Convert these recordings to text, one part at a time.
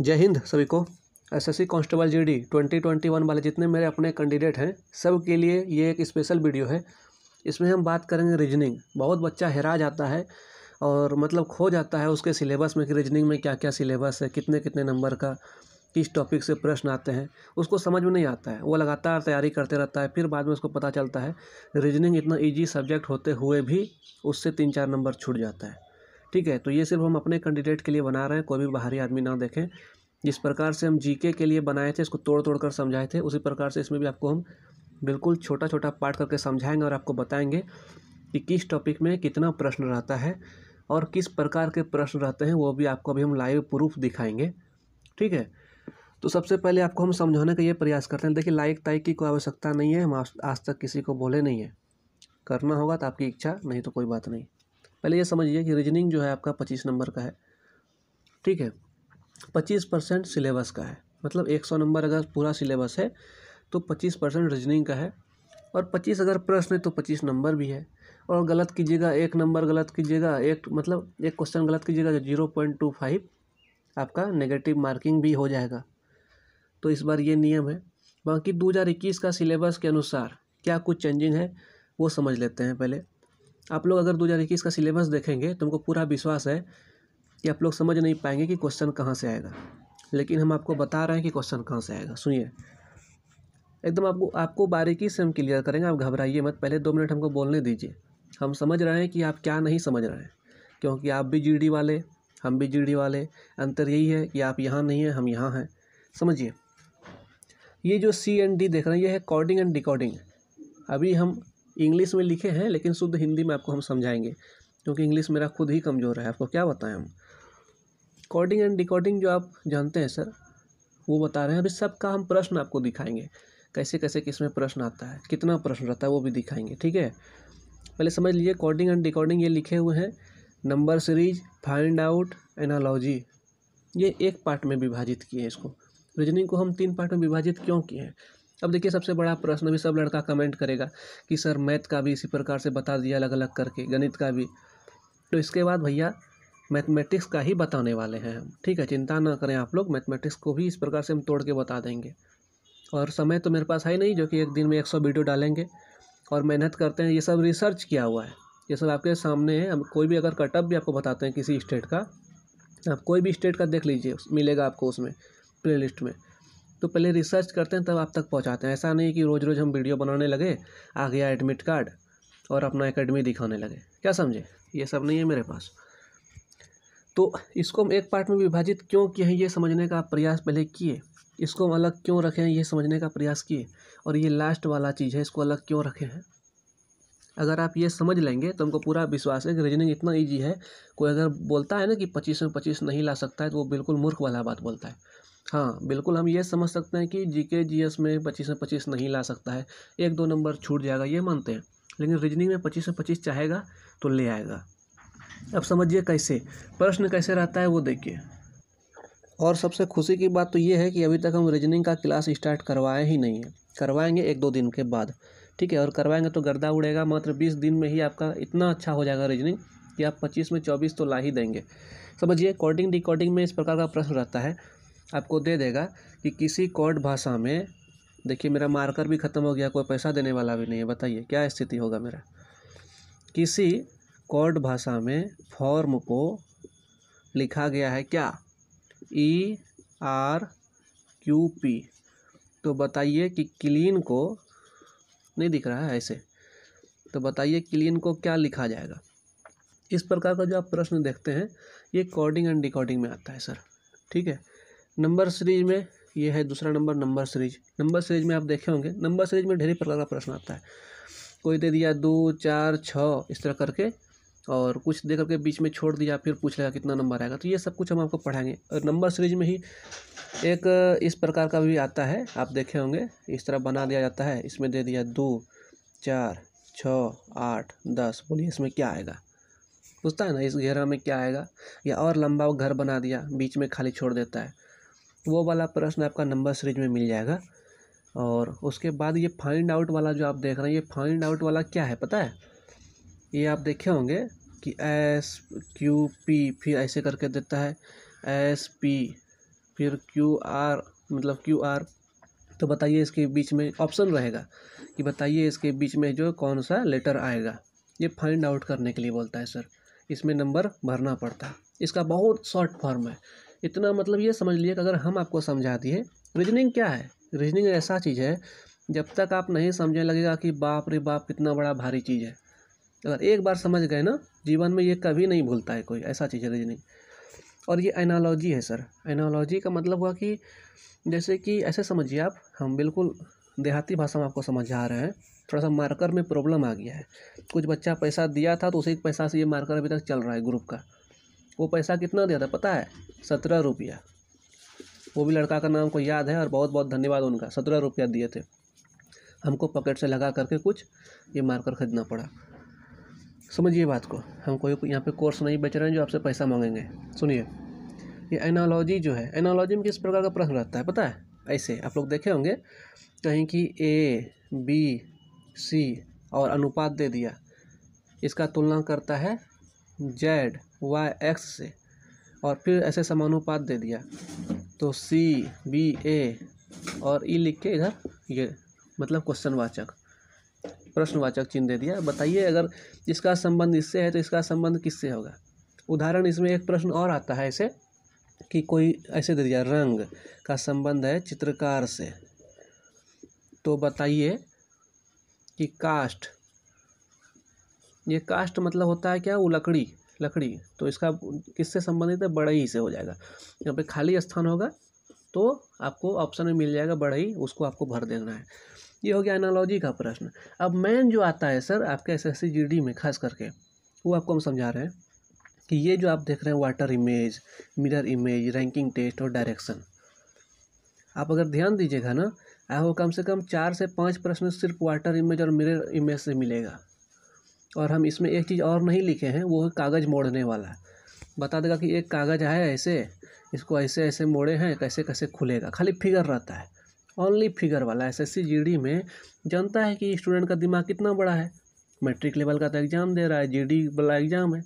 जय हिंद सभी को। एसएससी कांस्टेबल जीडी 2021 वाले जितने मेरे अपने कैंडिडेट हैं सब के लिए ये एक स्पेशल वीडियो है। इसमें हम बात करेंगे रीजनिंग। बहुत बच्चा हेरा जाता है और मतलब खो जाता है उसके सिलेबस में कि रीजनिंग में क्या क्या सिलेबस है, कितने कितने नंबर का किस टॉपिक से प्रश्न आते हैं, उसको समझ में नहीं आता है। वो लगातार तैयारी करते रहता है, फिर बाद में उसको पता चलता है रीजनिंग इतना ईजी सब्जेक्ट होते हुए भी उससे 3-4 नंबर छूट जाता है। ठीक है, तो ये सिर्फ हम अपने कैंडिडेट के लिए बना रहे हैं, कोई भी बाहरी आदमी ना देखें। जिस प्रकार से हम जीके के लिए बनाए थे, इसको तोड़ तोड़ कर समझाए थे, उसी प्रकार से इसमें भी आपको हम बिल्कुल छोटा छोटा पार्ट करके समझाएंगे और आपको बताएंगे कि किस टॉपिक में कितना प्रश्न रहता है और किस प्रकार के प्रश्न रहते हैं, वो भी आपको अभी हम लाइव प्रूफ दिखाएंगे। ठीक है, तो सबसे पहले आपको हम समझाने का ये प्रयास करते हैं। देखिए, लाइक ताइक की कोई आवश्यकता नहीं है, हम आज तक किसी को बोले नहीं है। करना होगा तो आपकी इच्छा, नहीं तो कोई बात नहीं। पहले ये समझिए कि रीजनिंग जो है आपका 25 नंबर का है। ठीक है, 25% सिलेबस का है, मतलब 100 नंबर अगर पूरा सिलेबस है तो 25% रीजनिंग का है। और 25 अगर प्रश्न है तो 25 नंबर भी है। और गलत कीजिएगा, एक नंबर गलत कीजिएगा, एक क्वेश्चन गलत कीजिएगा तो 0.25 आपका नेगेटिव मार्किंग भी हो जाएगा। तो इस बार ये नियम है। बाकी 2021 का सिलेबस के अनुसार क्या कुछ चेंजिंग है वो समझ लेते हैं। पहले आप लोग अगर 2021 का सिलेबस देखेंगे तो हमको पूरा विश्वास है कि आप लोग समझ नहीं पाएंगे कि क्वेश्चन कहाँ से आएगा, लेकिन हम आपको बता रहे हैं कि क्वेश्चन कहाँ से आएगा। सुनिए, एकदम आपको बारीकी से हम क्लियर करेंगे, आप घबराइए मत। पहले 2 मिनट हमको बोलने दीजिए। हम समझ रहे हैं कि आप क्या नहीं समझ रहे हैं, क्योंकि आप भी जीडी वाले, हम भी जीडी वाले। अंतर यही है कि आप यहाँ नहीं हैं, हम यहाँ हैं। समझिए, ये जो C&D देख रहे हैं, ये है कोडिंग एंड डिकोडिंग। अभी हम इंग्लिश में लिखे हैं, लेकिन शुद्ध हिंदी में आपको हम समझाएंगे, क्योंकि इंग्लिश मेरा खुद ही कमज़ोर है। आपको क्या बताएं हम। कोडिंग एंड डिकोडिंग जो आप जानते हैं सर, वो बता रहे हैं। अभी सबका हम प्रश्न आपको दिखाएंगे, कैसे कैसे किस में प्रश्न आता है, कितना प्रश्न रहता है, वो भी दिखाएंगे। ठीक है, पहले समझ लीजिए कोडिंग एंड डिकोडिंग ये लिखे हुए हैं। Number series, find out, analogy, ये एक पार्ट में विभाजित किए हैं इसको। रीजनिंग को हम 3 पार्ट में विभाजित क्यों किए हैं। अब देखिए, सबसे बड़ा प्रश्न, अभी सब लड़का कमेंट करेगा कि सर मैथ का भी इसी प्रकार से बता दिया अलग अलग करके, गणित का भी। तो इसके बाद भैया मैथमेटिक्स का ही बताने वाले हैं हम। ठीक है, चिंता ना करें आप लोग, मैथमेटिक्स को भी इस प्रकार से हम तोड़ के बता देंगे। और समय तो मेरे पास है नहीं जो कि एक दिन में 100 वीडियो डालेंगे, और मेहनत करते हैं। ये सब रिसर्च किया हुआ है, ये सब आपके सामने है। हम कोई भी अगर कटअप भी आपको बताते हैं किसी स्टेट का, आप कोई भी स्टेट का देख लीजिए, मिलेगा आपको उसमें प्लेलिस्ट में। तो पहले रिसर्च करते हैं तब आप तक पहुंचाते हैं। ऐसा नहीं कि रोज़ रोज़ हम वीडियो बनाने लगे, आ गया एडमिट कार्ड और अपना एकेडमी दिखाने लगे। क्या समझे, ये सब नहीं है मेरे पास। तो इसको हम एक पार्ट में विभाजित क्यों किए हैं, ये समझने का प्रयास पहले किए। इसको हम अलग क्यों रखे हैं, ये समझने का प्रयास किए। और ये लास्ट वाला चीज़ है, इसको अलग क्यों रखे हैं। अगर आप ये समझ लेंगे तो हमको पूरा विश्वास है कि रीजनिंग इतना ईजी है। कोई अगर बोलता है ना कि 25 में 25 नहीं ला सकता है, तो वो बिल्कुल मूर्ख वाला बात बोलता है। हाँ, बिल्कुल हम ये समझ सकते हैं कि जीके जीएस में 25 में 25 नहीं ला सकता है, 1-2 नंबर छूट जाएगा, ये मानते हैं। लेकिन रीजनिंग में 25 में 25 चाहेगा तो ले आएगा। अब समझिए कैसे प्रश्न कैसे रहता है वो देखिए। और सबसे खुशी की बात तो ये है कि अभी तक हम रीजनिंग का क्लास स्टार्ट करवाए ही नहीं है। करवाएंगे 1-2 दिन के बाद। ठीक है, और करवाएंगे तो गर्दा उड़ेगा। मात्र 20 दिन में ही आपका इतना अच्छा हो जाएगा रीजनिंग कि आप 25 में 24 तो ला ही देंगे। समझिए, कोडिंग डिकोडिंग में इस प्रकार का प्रश्न रहता है। आपको दे देगा कि किसी कोड भाषा में, देखिए मेरा मार्कर भी ख़त्म हो गया, कोई पैसा देने वाला भी नहीं है। बताइए क्या स्थिति होगा मेरा। किसी कोड भाषा में फॉर्म को लिखा गया है क्या, ERQP। तो बताइए कि क्लीन को, नहीं दिख रहा है ऐसे, तो बताइए क्लीन को क्या लिखा जाएगा। इस प्रकार का जो आप प्रश्न देखते हैं ये कोडिंग एंड डिकोडिंग में आता है सर। ठीक है, नंबर सीरीज में ये है दूसरा number, number series. Number series में आप देखे होंगे, नंबर सीरीज में ढेर प्रकार का प्रश्न आता है। कोई दे दिया 2, 4, 6 इस तरह करके, और कुछ दे करके बीच में छोड़ दिया, फिर पूछ लेगा कितना नंबर आएगा। तो ये सब कुछ हम आपको पढ़ाएंगे। और नंबर सीरीज में ही एक इस प्रकार का भी आता है, आप देखे होंगे, इस तरह बना दिया जाता है। इसमें दे दिया 2, 4, 6, 8, 10, बोलिए इसमें क्या आएगा। पूछता है ना इस घेरा में क्या आएगा, या और लंबा वो घर बना दिया, बीच में खाली छोड़ देता है। वो वाला प्रश्न आपका नंबर सीरीज में मिल जाएगा। और उसके बाद ये फाइंड आउट वाला जो आप देख रहे हैं, ये फाइंड आउट वाला क्या है पता है। ये आप देखे होंगे कि SQP फिर ऐसे करके देता है, SP फिर QR मतलब QR। तो बताइए इसके बीच में ऑप्शन रहेगा कि बताइए इसके बीच में जो कौन सा लेटर आएगा। ये फाइंड आउट करने के लिए बोलता है सर। इसमें नंबर भरना पड़ता है। इसका बहुत शॉर्ट फॉर्म है। इतना मतलब ये समझ लिए कि अगर हम आपको समझा दिए रीजनिंग क्या है। रीजनिंग ऐसा चीज़ है जब तक आप नहीं समझने लगेगा कि बाप रे बाप कितना बड़ा भारी चीज़ है। अगर एक बार समझ गए ना, जीवन में ये कभी नहीं भूलता है कोई, ऐसा चीज़ है रीजनिंग। और ये एनालॉजी है सर। एनालॉजी का मतलब हुआ कि जैसे कि ऐसे समझिए आप, हम बिल्कुल देहाती भाषा में आपको समझा रहे हैं। थोड़ा सा मार्कर में प्रॉब्लम आ गया है। कुछ बच्चा पैसा दिया था तो उसी पैसा से ये मार्कर अभी तक चल रहा है ग्रुप का। वो पैसा कितना दिया था पता है? 17 रुपया। वो भी लड़का का नाम को याद है और बहुत बहुत धन्यवाद उनका। 17 रुपया दिए थे। हमको पॉकेट से लगा करके कुछ ये मार्कर खरीदना पड़ा। समझिए बात को। हम कोई यहाँ पे कोर्स नहीं बेच रहे हैं जो आपसे पैसा मांगेंगे। सुनिए, ये एनालॉजी जो है, एनालॉजी में किस प्रकार का प्रश्न रहता है पता है? ऐसे आप लोग देखे होंगे कहीं कि A, B, C और अनुपात दे दिया, इसका तुलना करता है Z, Y, X से, और फिर ऐसे समानुपात दे दिया तो C, B, A और E लिख के इधर ये मतलब क्वेश्चनवाचक, प्रश्नवाचक चिन्ह दे दिया। बताइए अगर इसका संबंध इससे है तो इसका संबंध किससे होगा? उदाहरण इसमें एक प्रश्न और आता है ऐसे कि कोई ऐसे दे दिया रंग का संबंध है चित्रकार से, तो बताइए कि काष्ठ, ये काष्ठ मतलब होता है क्या? वो लकड़ी, लकड़ी, तो इसका किससे संबंधित है? बढ़ई से हो जाएगा। यहाँ पे खाली स्थान होगा तो आपको ऑप्शन में मिल जाएगा बढ़ई, उसको आपको भर देना है। ये हो गया एनालॉजी का प्रश्न। अब मेन जो आता है सर आपके SSC GD में खास करके, वो आपको हम समझा रहे हैं कि ये जो आप देख रहे हैं water image, mirror image, ranking test और डायरेक्शन, आप अगर ध्यान दीजिएगा ना, आपको कम से कम 4 से 5 प्रश्न सिर्फ वाटर इमेज और मिरर इमेज से मिलेगा। और हम इसमें एक चीज़ और नहीं लिखे हैं, वो है कागज़ मोड़ने वाला। बता देगा कि एक कागज़ है ऐसे, इसको ऐसे ऐसे मोड़े हैं, कैसे कैसे खुलेगा। खाली फिगर रहता है, ओनली फिगर वाला। SSC GD में जानता है कि स्टूडेंट का दिमाग कितना बड़ा है। मैट्रिक लेवल का तो एग्ज़ाम दे रहा है, GD वाला एग्ज़ाम है।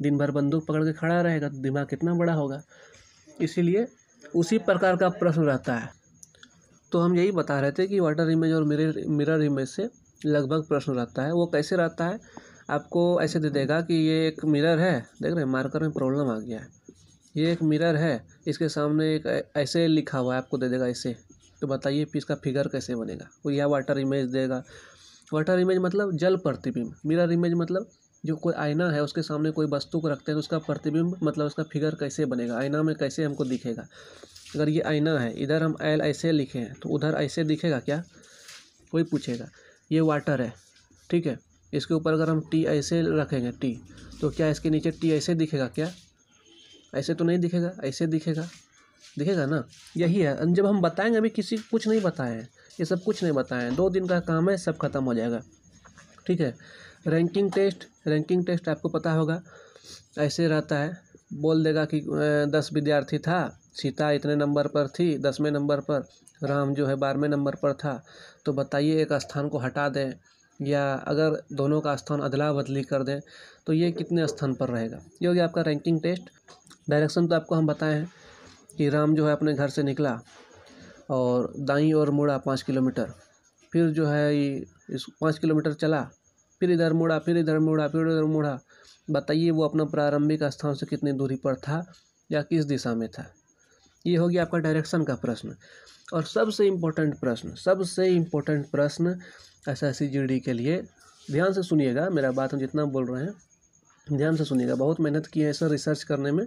दिन भर बंदूक पकड़ के खड़ा रहेगा तो दिमाग कितना बड़ा होगा। इसीलिए उसी प्रकार का प्रश्न रहता है। तो हम यही बता रहे थे कि वाटर इमेज और मिरर इमेज से लगभग प्रश्न रहता है। वो कैसे रहता है? आपको ऐसे दे देगा कि ये एक मिरर है, देख रहे हैं मार्कर में प्रॉब्लम आ गया है, ये एक मिरर है, इसके सामने एक ऐसे लिखा हुआ है, आपको दे देगा ऐसे, तो बताइए इसका फिगर कैसे बनेगा? वो यह वाटर इमेज देगा। वाटर इमेज मतलब जल प्रतिबिंब, मिरर इमेज मतलब जो कोई आईना है उसके सामने कोई वस्तु को रखते हैं तो उसका प्रतिबिंब मतलब उसका फिगर कैसे बनेगा, आईना में कैसे हमको दिखेगा। अगर ये आईना है, इधर हम L ऐसे लिखे हैं तो उधर ऐसे दिखेगा क्या? कोई पूछेगा। ये वाटर है, ठीक है, इसके ऊपर अगर हम T ऐसे रखेंगे T, तो क्या इसके नीचे T ऐसे दिखेगा क्या? ऐसे तो नहीं दिखेगा, ऐसे दिखेगा, दिखेगा ना। यही है। जब हम बताएंगे, अभी किसी को कुछ नहीं बताए हैं, ये सब कुछ नहीं बताए हैं, 2 दिन का काम है, सब खत्म हो जाएगा, ठीक है। रैंकिंग टेस्ट, रैंकिंग टेस्ट आपको पता होगा, ऐसे रहता है, बोल देगा कि 10 विद्यार्थी था, सीता इतने नंबर पर थी 10वें नंबर पर, राम जो है 12वें नंबर पर था, तो बताइए एक स्थान को हटा दें या अगर दोनों का स्थान अदला बदली कर दें तो ये कितने स्थान पर रहेगा। ये हो गया आपका रैंकिंग टेस्ट। डायरेक्शन तो आपको हम बताए हैं कि राम जो है अपने घर से निकला और दाईं ओर मुड़ा 5 किलोमीटर, फिर जो है इस 5 किलोमीटर चला, फिर इधर मुड़ा, फिर इधर मुड़ा, फिर इधर मुड़ा। बताइए वो अपना प्रारंभिक स्थान से कितनी दूरी पर था या किस दिशा में था। ये हो गया आपका डायरेक्शन का प्रश्न। और सबसे इम्पोर्टेंट प्रश्न, सबसे इम्पोर्टेंट प्रश्न SSC GD के लिए, ध्यान से सुनिएगा मेरा बात, हम जितना बोल रहे हैं ध्यान से सुनिएगा। बहुत मेहनत की है सर रिसर्च करने में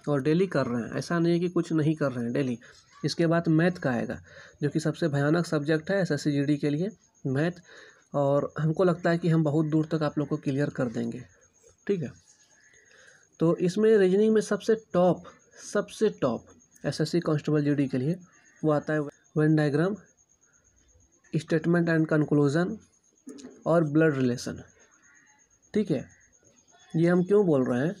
और डेली कर रहे हैं, ऐसा नहीं है कि कुछ नहीं कर रहे हैं, डेली। इसके बाद मैथ का आएगा जो कि सबसे भयानक सब्जेक्ट है SSC GD के लिए, मैथ। और हमको लगता है कि हम बहुत दूर तक आप लोग को क्लियर कर देंगे, ठीक है। तो इसमें रीजनिंग में सबसे टॉप SSC कांस्टेबल GD के लिए वो आता है Venn diagram, statement and conclusion और ब्लड रिलेशन, ठीक है। ये हम क्यों बोल रहे हैं?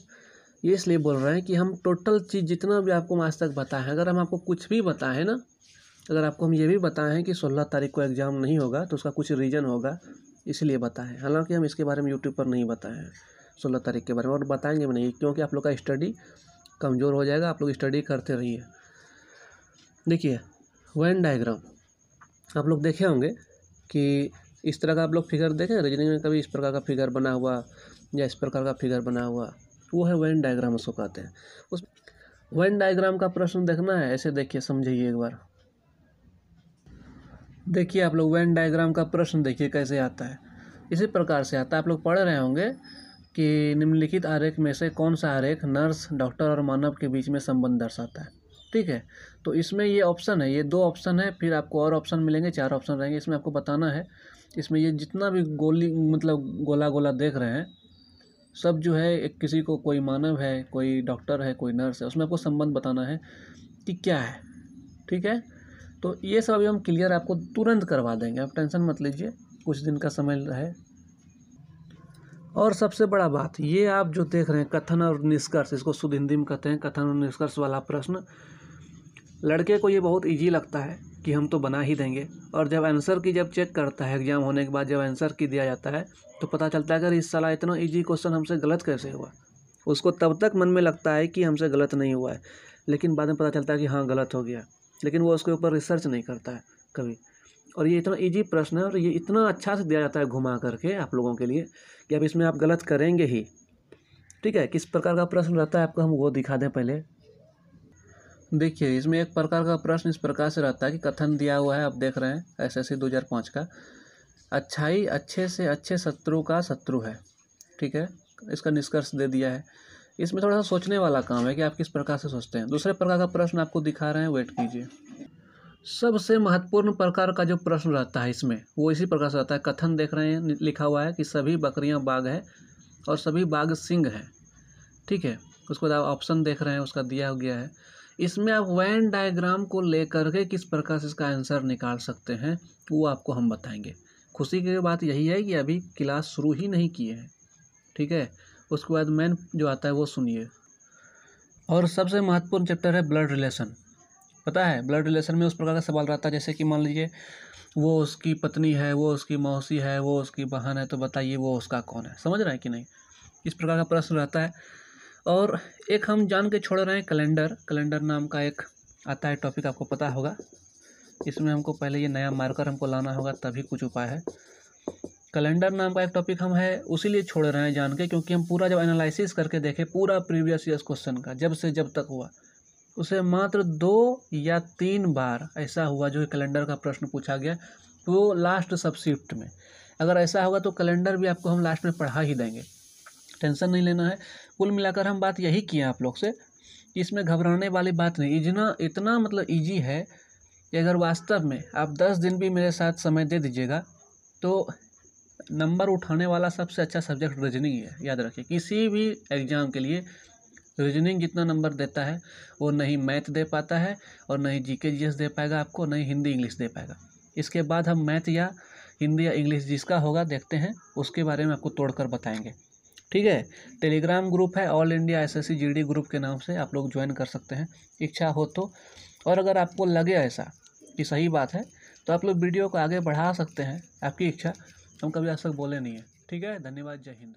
ये इसलिए बोल रहे हैं कि हम टोटल चीज़ जितना भी आपको आज तक बताए हैं, अगर हम आपको कुछ भी बताएं हैं ना, अगर आपको हम ये भी बताएं हैं कि 16 तारीख को एग्ज़ाम नहीं होगा तो उसका कुछ रीज़न होगा, इसलिए बताएं। हालांकि हम इसके बारे में यूट्यूब पर नहीं बताए हैं 16 तारीख के बारे में, और बताएंगे भी नहीं, क्योंकि आप लोग का स्टडी कमज़ोर हो जाएगा। आप लोग स्टडी करते रहिए। देखिए वेन डायग्राम आप लोग देखे होंगे कि इस तरह का आप लोग फिगर देखें रीजनिंग में, कभी इस प्रकार का फिगर बना हुआ या इस प्रकार का फिगर बना हुआ, वो है वेन डायग्राम, उसको कहते हैं। उस वेन डायग्राम का प्रश्न देखना है, ऐसे देखिए, समझिए एक बार। देखिए आप लोग वेन डायग्राम का प्रश्न देखिए कैसे आता है। इसी प्रकार से आता है, आप लोग पढ़ रहे होंगे कि निम्नलिखित आरेख में से कौन सा आरेख नर्स, डॉक्टर और मानव के बीच में संबंध दर्शाता है। ठीक है, तो इसमें ये ऑप्शन है, ये 2 ऑप्शन है, फिर आपको और ऑप्शन मिलेंगे, 4 ऑप्शन रहेंगे। इसमें आपको बताना है, इसमें ये जितना भी गोली मतलब गोला गोला देख रहे हैं सब जो है एक किसी को, कोई मानव है, कोई डॉक्टर है, कोई नर्स है, उसमें आपको संबंध बताना है कि क्या है। ठीक है, तो ये सब अभी हम क्लियर आपको तुरंत करवा देंगे, आप टेंशन मत लीजिए, कुछ दिन का समय है। और सबसे बड़ा बात, ये आप जो देख रहे हैं कथन और निष्कर्ष, इसको शुद्ध हिंदी में कहते हैं कथन और निष्कर्ष वाला प्रश्न, लड़के को ये बहुत इजी लगता है कि हम तो बना ही देंगे, और जब आंसर की जब चेक करता है एग्जाम होने के बाद, जब आंसर की दिया जाता है तो पता चलता है कि इस साला इतना इजी क्वेश्चन हमसे गलत कैसे हुआ। उसको तब तक मन में लगता है कि हमसे गलत नहीं हुआ है, लेकिन बाद में पता चलता है कि हाँ गलत हो गया, लेकिन वो उसके ऊपर रिसर्च नहीं करता है कभी। और ये इतना इजी प्रश्न है और ये इतना अच्छा से दिया जाता है घुमा करके आप लोगों के लिए कि अब इसमें आप गलत करेंगे ही। ठीक है, किस प्रकार का प्रश्न रहता है आपको हम वो दिखा दें पहले। देखिए इसमें एक प्रकार का प्रश्न इस प्रकार से रहता है कि कथन दिया हुआ है, आप देख रहे हैं SSC 2005 का, अच्छाई अच्छे से अच्छे शत्रु का शत्रु है। ठीक है, इसका निष्कर्ष दे दिया है। इसमें थोड़ा सा सोचने वाला काम है कि आप किस प्रकार से सोचते हैं। दूसरे प्रकार का प्रश्न आपको दिखा रहे हैं, वेट कीजिए। सबसे महत्वपूर्ण प्रकार का जो प्रश्न रहता है इसमें, वो इसी प्रकार से रहता है। कथन देख रहे हैं, लिखा हुआ है कि सभी बकरियां बाघ है और सभी बाघ सिंह है। ठीक है, उसके बाद ऑप्शन देख रहे हैं, उसका दिया गया है। इसमें आप वेन डायग्राम को लेकर के किस प्रकार से इसका आंसर निकाल सकते हैं वो आपको हम बताएंगे। खुशी की बात यही है कि अभी क्लास शुरू ही नहीं किए हैं। ठीक है, उसके बाद मेन जो आता है वो सुनिए। और सबसे महत्वपूर्ण चैप्टर है ब्लड रिलेशन। पता है ब्लड रिलेशन में उस प्रकार का सवाल रहता है जैसे कि मान लीजिए वो उसकी पत्नी है, वो उसकी मौसी है, वो उसकी बहन है, तो बताइए वो उसका कौन है। समझ रहे हैं कि नहीं, इस प्रकार का प्रश्न रहता है। और एक हम जान के छोड़ रहे हैं कैलेंडर नाम का एक आता है टॉपिक, आपको पता होगा। इसमें हमको पहले ये नया मार्कर हमको लाना होगा, तभी कुछ उपाय है। कैलेंडर नाम का एक टॉपिक हम है उसी लिए छोड़ रहे हैं जान के, क्योंकि हम पूरा जब एनालिसिस करके देखें पूरा प्रीवियस ईयर्स क्वेश्चन का, जब से जब तक हुआ, उसे मात्र 2 या 3 बार ऐसा हुआ जो कैलेंडर का प्रश्न पूछा गया, वो लास्ट सब शिफ्ट में। अगर ऐसा होगा तो कैलेंडर भी आपको हम लास्ट में पढ़ा ही देंगे, टेंशन नहीं लेना है। कुल मिलाकर हम बात यही किए आप लोग से, इसमें घबराने वाली बात नहीं। इतना मतलब ईजी है कि अगर वास्तव में आप 10 दिन भी मेरे साथ समय दे दीजिएगा तो नंबर उठाने वाला सबसे अच्छा सब्जेक्ट रीजनिंग है। याद रखिए, किसी भी एग्ज़ाम के लिए रीजनिंग जितना नंबर देता है वो नहीं मैथ दे पाता है, और नहीं GK GS दे पाएगा आपको, नहीं हिंदी इंग्लिश दे पाएगा। इसके बाद हम मैथ या हिंदी या इंग्लिश जिसका होगा देखते हैं, उसके बारे में आपको तोड़कर बताएंगे। ठीक है, टेलीग्राम ग्रुप है all India SSC GD group के नाम से, आप लोग ज्वाइन कर सकते हैं इच्छा हो तो। और अगर आपको लगे ऐसा कि सही बात है तो आप लोग वीडियो को आगे बढ़ा सकते हैं, आपकी इच्छा, हम कभी आज तक बोले नहीं है। ठीक है, धन्यवाद, जय हिंद।